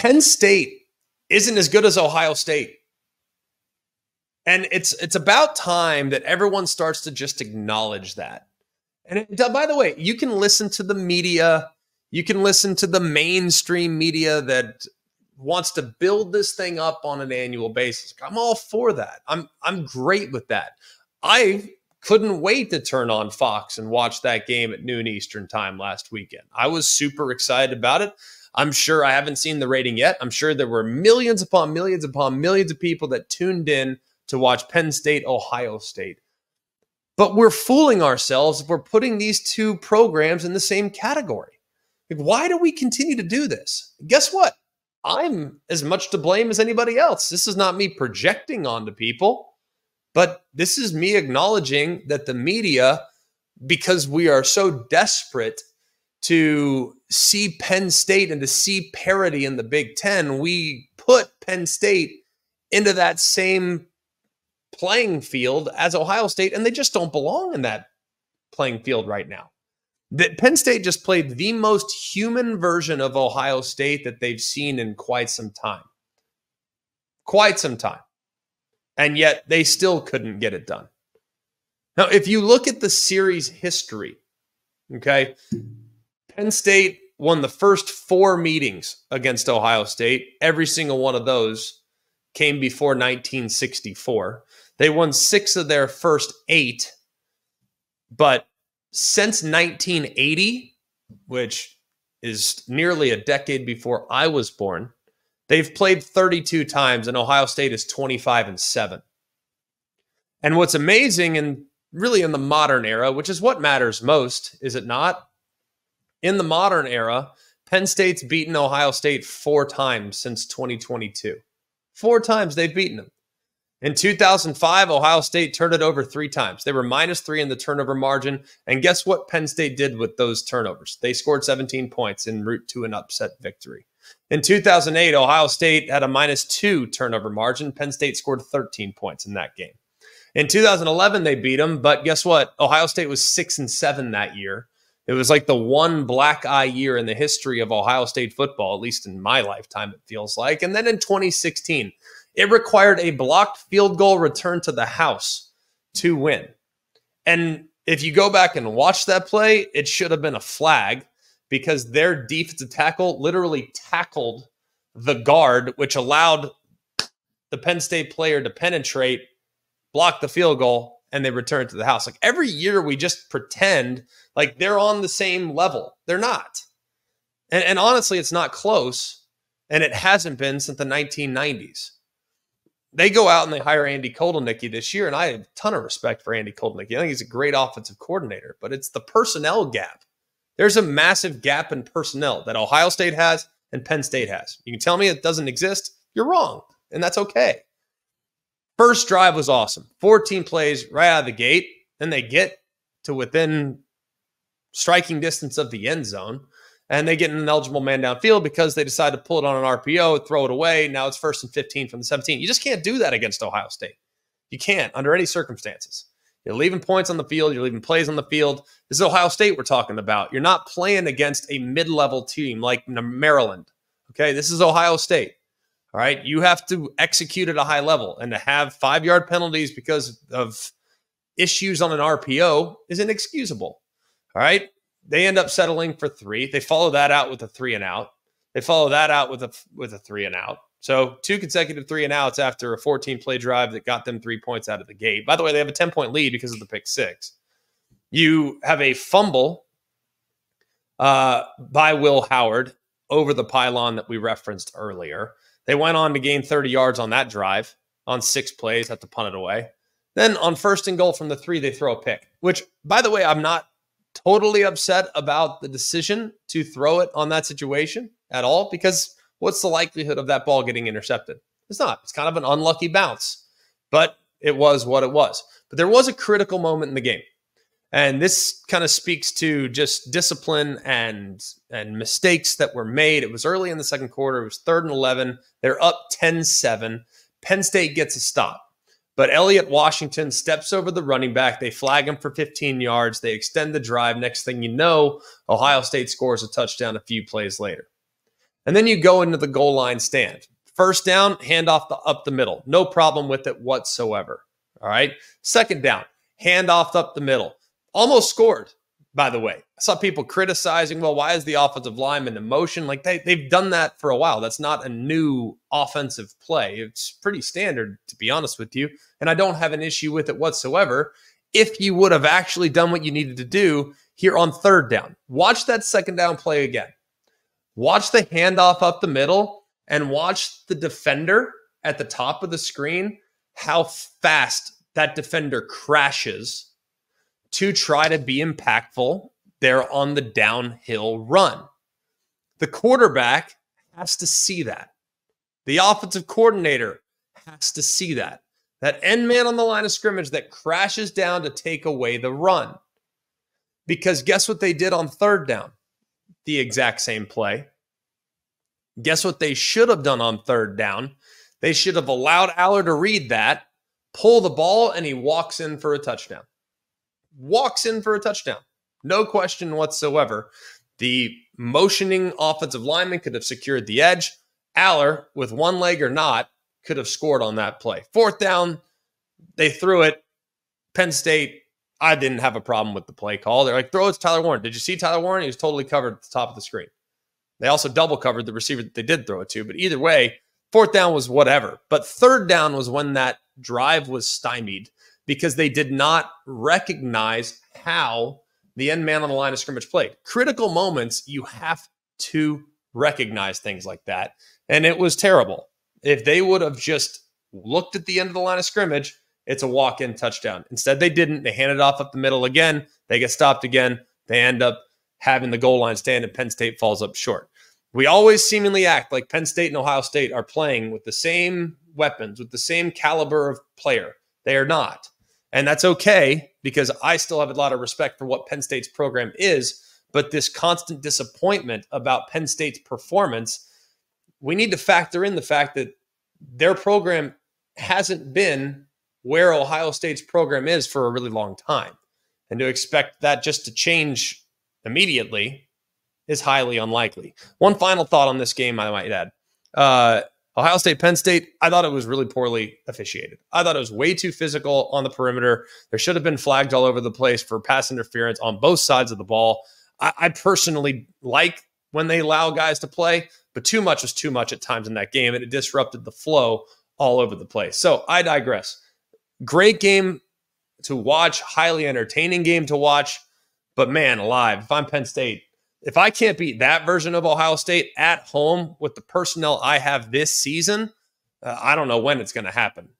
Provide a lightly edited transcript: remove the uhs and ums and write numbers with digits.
Penn State isn't as good as Ohio State. And it's about time that everyone starts to just acknowledge that. And by the way, you can listen to the media. You can listen to the mainstream media that wants to build this thing up on an annual basis. I'm all for that. I'm great with that. I couldn't wait to turn on Fox and watch that game at noon Eastern time last weekend. I was super excited about it. I'm sure I haven't seen the rating yet. I'm sure there were millions upon millions upon millions of people that tuned in to watch Penn State, Ohio State. But we're fooling ourselves if we're putting these two programs in the same category. Like, why do we continue to do this? Guess what? I'm as much to blame as anybody else. This is not me projecting onto people, but this is me acknowledging that the media, because we are so desperate to see Penn State and to see parity in the Big Ten, we put Penn State into that same playing field as Ohio State, and they just don't belong in that playing field right now. That Penn State just played the most human version of Ohio State that they've seen in quite some time. Quite some time. And yet they still couldn't get it done. Now, if you look at the series history, okay, Penn State won the first 4 meetings against Ohio State. Every single one of those came before 1964. They won 6 of their first 8, but since 1980, which is nearly a decade before I was born, they've played 32 times, and Ohio State is 25-7. And what's amazing, and really in the modern era, which is what matters most, is it not? In the modern era, Penn State's beaten Ohio State 4 times since 2022. 4 times they've beaten them. In 2005, Ohio State turned it over 3 times. They were -3 in the turnover margin. And guess what Penn State did with those turnovers? They scored 17 points en route to an upset victory. In 2008, Ohio State had a -2 turnover margin. Penn State scored 13 points in that game. In 2011, they beat them. But guess what? Ohio State was 6-7 that year. It was like the one black eye year in the history of Ohio State football, at least in my lifetime, it feels like. And then in 2016, it required a blocked field goal return to the house to win. And if you go back and watch that play, it should have been a flag because their defensive tackle literally tackled the guard, which allowed the Penn State player to penetrate, block the field goal, and they return to the house. Like every year we just pretend like they're on the same level. They're not. And honestly, it's not close. And it hasn't been since the 1990s. They go out and they hire Andy Kotelnicki this year, and I have a ton of respect for Andy Kotelnicki. I think he's a great offensive coordinator, but it's the personnel gap. There's a massive gap in personnel that Ohio State has and Penn State has. You can tell me it doesn't exist. You're wrong, and that's okay. First drive was awesome. 14 plays right out of the gate. Then they get to within striking distance of the end zone, and they get an eligible man downfield because they decide to pull it on an RPO, throw it away. Now it's 1st and 15 from the 17. You just can't do that against Ohio State. You can't under any circumstances. You're leaving points on the field. You're leaving plays on the field. This is Ohio State we're talking about. You're not playing against a mid-level team like Maryland. Okay, this is Ohio State. All right, you have to execute at a high level, and to have 5-yard penalties because of issues on an RPO is inexcusable. All right, they end up settling for 3. They follow that out with a 3-and-out. They follow that out with a 3-and-out. So 2 consecutive 3-and-outs after a 14-play drive that got them 3 points out of the gate. By the way, they have a 10-point lead because of the pick 6. You have a fumble by Will Howard over the pylon that we referenced earlier. They went on to gain 30 yards on that drive on 6 plays, had to punt it away. Then on 1st and goal from the 3, they throw a pick, which, by the way, I'm not totally upset about the decision to throw it on that situation at all, because what's the likelihood of that ball getting intercepted? It's not. It's kind of an unlucky bounce, but it was what it was. But there was a critical moment in the game. And this kind of speaks to just discipline and mistakes that were made. It was early in the second quarter. It was 3rd and 11. They're up 10-7. Penn State gets a stop. But Elliott Washington steps over the running back. They flag him for 15 yards. They extend the drive. Next thing you know, Ohio State scores a touchdown a few plays later. And then you go into the goal line stand. First down, hand off up the middle. No problem with it whatsoever. All right. Second down, hand off up the middle. Almost scored, by the way. I saw people criticizing, well, why is the offensive lineman in motion? Like they've done that for a while. That's not a new offensive play. It's pretty standard, to be honest with you. And I don't have an issue with it whatsoever. If you would have actually done what you needed to do here on third down, watch that second down play again. Watch the handoff up the middle and watch the defender at the top of the screen, how fast that defender crashes to try to be impactful there on the downhill run. The quarterback has to see that. The offensive coordinator has to see that. That end man on the line of scrimmage that crashes down to take away the run. Because guess what they did on third down? The exact same play. Guess what they should have done on third down? They should have allowed Aller to read that, pull the ball, and he walks in for a touchdown. Walks in for a touchdown. No question whatsoever. The motioning offensive lineman could have secured the edge. Aller, with one leg or not, could have scored on that play. Fourth down, they threw it. Penn State, I didn't have a problem with the play call. They're like, throw it to Tyler Warren. Did you see Tyler Warren? He was totally covered at the top of the screen. They also double covered the receiver that they did throw it to. But either way, fourth down was whatever. But third down was when that drive was stymied because they did not recognize how the end man on the line of scrimmage played. Critical moments, you have to recognize things like that. And it was terrible. If they would have just looked at the end of the line of scrimmage, it's a walk-in touchdown. Instead, they didn't. They handed off up the middle again. They get stopped again. They end up having the goal line stand, and Penn State falls up short. We always seemingly act like Penn State and Ohio State are playing with the same weapons, with the same caliber of player. They are not. And that's okay, because I still have a lot of respect for what Penn State's program is. But this constant disappointment about Penn State's performance, we need to factor in the fact that their program hasn't been where Ohio State's program is for a really long time. And to expect that just to change immediately is highly unlikely. One final thought on this game, I might add. Ohio State, Penn State, I thought it was really poorly officiated. I thought it was way too physical on the perimeter. There should have been flags all over the place for pass interference on both sides of the ball. I personally like when they allow guys to play, but too much was too much at times in that game, and it disrupted the flow all over the place. So I digress. Great game to watch, highly entertaining game to watch, but man alive, if I'm Penn State, if I can't beat that version of Ohio State at home with the personnel I have this season, I don't know when it's going to happen.